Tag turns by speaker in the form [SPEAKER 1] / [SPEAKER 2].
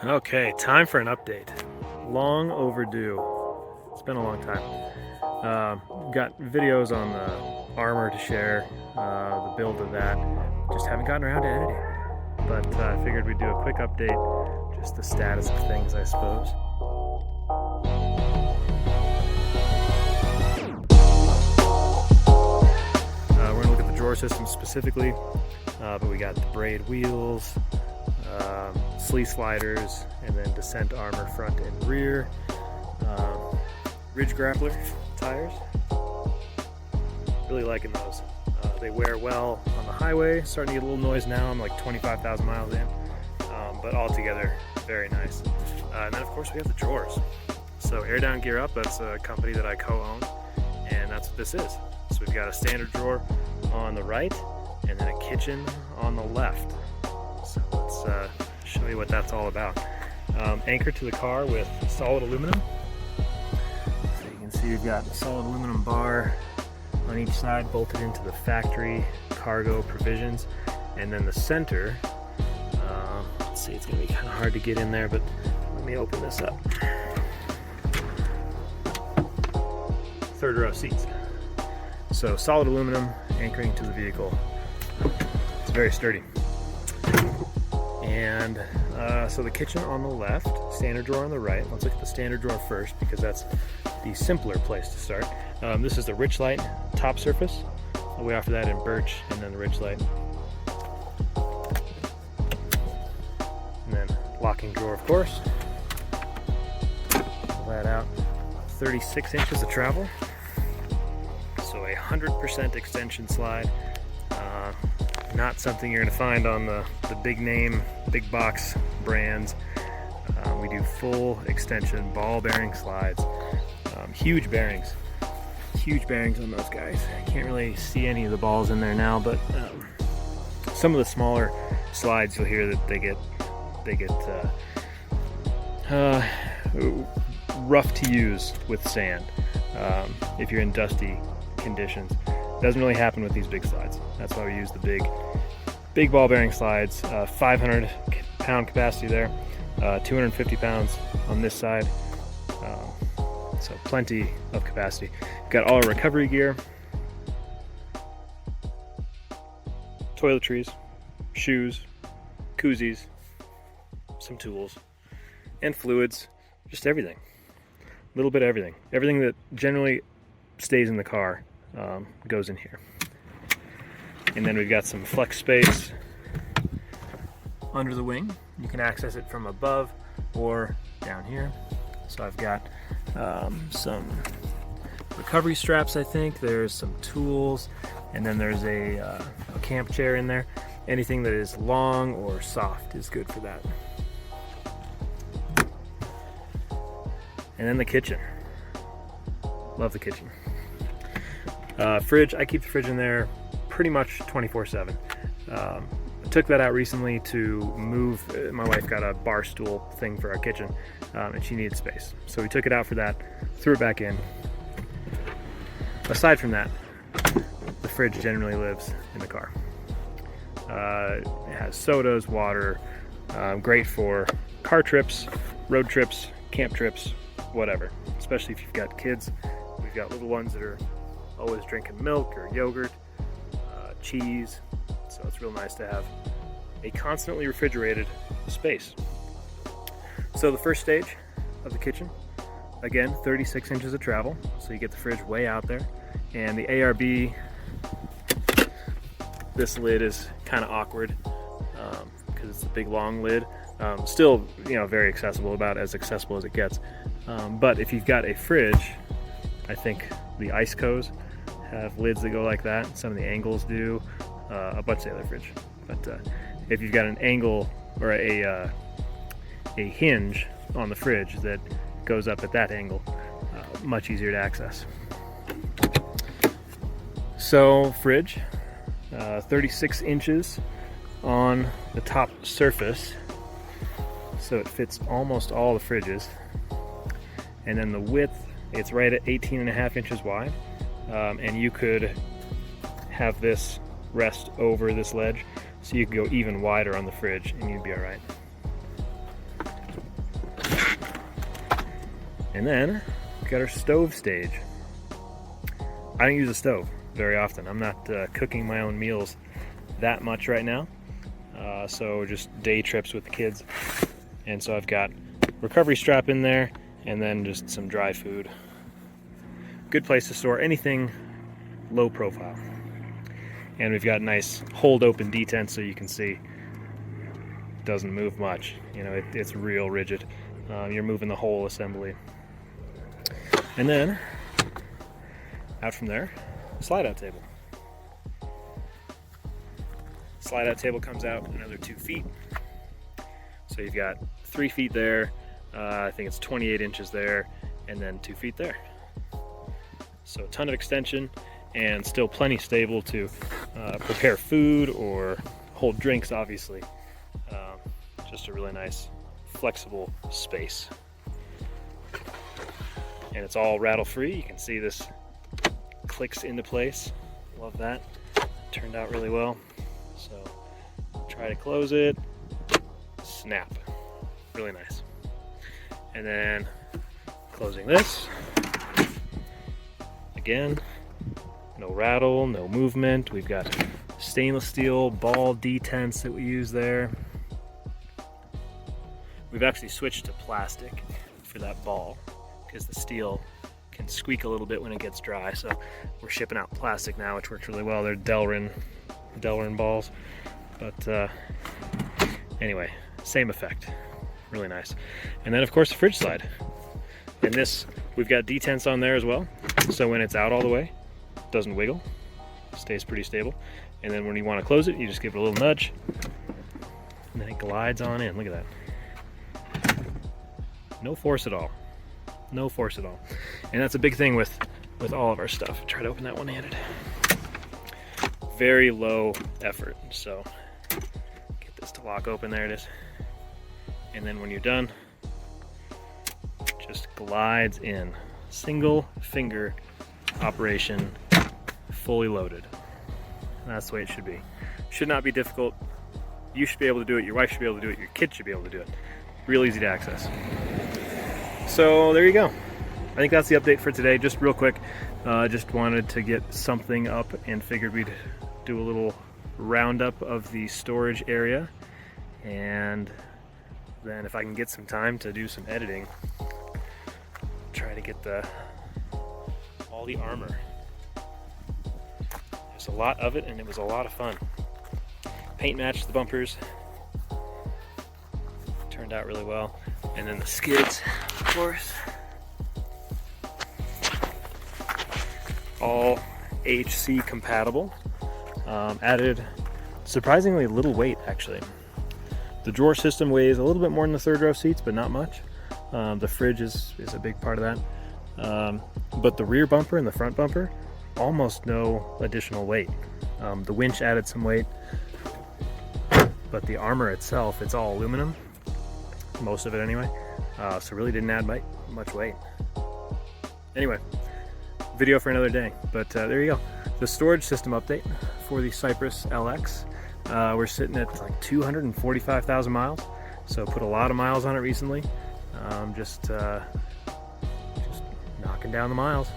[SPEAKER 1] Okay, time for an update. Long overdue. It's been a long time. Got videos on the armor to share, the build of that. Just haven't gotten around to editing. But I figured we'd do a quick update, just the status of things, I suppose. We're gonna look at the drawer system specifically, but we got the braid wheels, sleeve sliders, and then descent armor front and rear, ridge grappler tires. Really liking those. They wear well on the highway. Starting to get a little noise now. I'm like 25,000 miles in, but altogether very nice. And then of course we have the drawers. So Air Down Gear Up, that's a company that I co-own, and that's what this is. So we've got a standard drawer on the right and then a kitchen on the left. So let's show you what that's all about. Anchored to the car with solid aluminum. So you can see we've got a solid aluminum bar on each side bolted into the factory cargo provisions, and then the center, let's see, it's gonna be kind of hard to get in there, but let me open this up. Third row seats. So solid aluminum anchoring to the vehicle. It's very sturdy. And so the kitchen on the left, standard drawer on the right. Let's look at the standard drawer first because that's the simpler place to start. This is the Richlite top surface. We offer that in birch and then the Richlite. And then locking drawer, of course. Pull that out. 36 inches of travel. So a 100% extension slide. Not something you're going to find on the big name, big box brands. We do full extension ball bearing slides. Huge bearings on those guys. I can't really see any of the balls in there now, but some of the smaller slides you'll hear that they get rough to use with sand if you're in dusty conditions. Doesn't really happen with these big slides. That's why we use the big ball bearing slides. 500 pound capacity there, 250 pounds on this side. So plenty of capacity. Got all our recovery gear, toiletries, shoes, koozies, some tools, and fluids, just everything. A little bit of everything. Everything that generally stays in the car goes in here. And then we've got some flex space under the wing. You can access it from above or down here. So I've got some recovery straps, I think. There's some tools, and then there's a camp chair in there. Anything that is long or soft is good for that. And then the kitchen. Love the kitchen. Fridge, I keep the fridge in there pretty much 24/7. I took that out recently to move. My wife got a bar stool thing for our kitchen, and she needed space. So we took it out for that, threw it back in. Aside from that, the fridge generally lives in the car. It has sodas, water, great for car trips, road trips, camp trips, whatever. Especially if you've got kids. We've got little ones that are always drinking milk or yogurt, cheese, so it's real nice to have a constantly refrigerated space. So the first stage of the kitchen, again, 36 inches of travel, so you get the fridge way out there, and the ARB, this lid is kind of awkward because it's a big long lid. Still, very accessible, about as accessible as it gets. But if you've got a fridge, I think the Icecos have lids that go like that. Some of the Angles do, a bunch of the other fridge. But if you've got an angle or a hinge on the fridge that goes up at that angle, much easier to access. So fridge, 36 inches on the top surface, so it fits almost all the fridges. And then the width, it's right at 18.5 inches wide. And you could have this rest over this ledge, so you could go even wider on the fridge and you'd be all right. And then we got our stove stage. I don't use a stove very often. I'm not cooking my own meals that much right now. So just day trips with the kids. And so I've got recovery strap in there and then just some dry food. Good place to store anything low profile. And we've got nice hold open detents so you can see it doesn't move much. You know, it's real rigid. You're moving the whole assembly. And then out from there, slide out table. Slide out table comes out another 2 feet. So you've got 3 feet there, I think it's 28 inches there, and then 2 feet there. So a ton of extension and still plenty stable to prepare food or hold drinks, obviously. Just a really nice, flexible space. And it's all rattle free. You can see this clicks into place. Love that. Turned out really well. So try to close it, snap. Really nice. And then closing this. Again, no rattle, no movement. We've got stainless steel ball detents that we use there. We've actually switched to plastic for that ball because the steel can squeak a little bit when it gets dry. So we're shipping out plastic now, which works really well. They're Delrin balls. But anyway, same effect. Really nice. And then of course the fridge slide. And this, we've got detents on there as well. So when it's out all the way, it doesn't wiggle, stays pretty stable. And then when you want to close it, you just give it a little nudge and then it glides on in. Look at that. No force at all. No force at all. And that's a big thing with all of our stuff. Try to open that one-handed. Very low effort. So get this to lock open. There it is. And then when you're done, just glides in. Single finger operation, fully loaded. And that's the way it should be. Should not be difficult. You should be able to do it. Your wife should be able to do it. Your kids should be able to do it. Real easy to access. So there you go. I think that's the update for today. Just real quick, just wanted to get something up and figured we'd do a little roundup of the storage area. And then if I can get some time to do some editing, try to get all the armor. There's a lot of it and it was a lot of fun. Paint matched the bumpers. Turned out really well. And then the skids, of course. All HC compatible. Added surprisingly little weight actually. The drawer system weighs a little bit more than the third row seats, but not much. The fridge is a big part of that. But the rear bumper and the front bumper, almost no additional weight. The winch added some weight, but the armor itself, it's all aluminum. Most of it anyway, so really didn't add much weight. Anyway, video for another day, but there you go. The storage system update for the Cypress LX. We're sitting at like 245,000 miles, so put a lot of miles on it recently. Just knocking down the miles.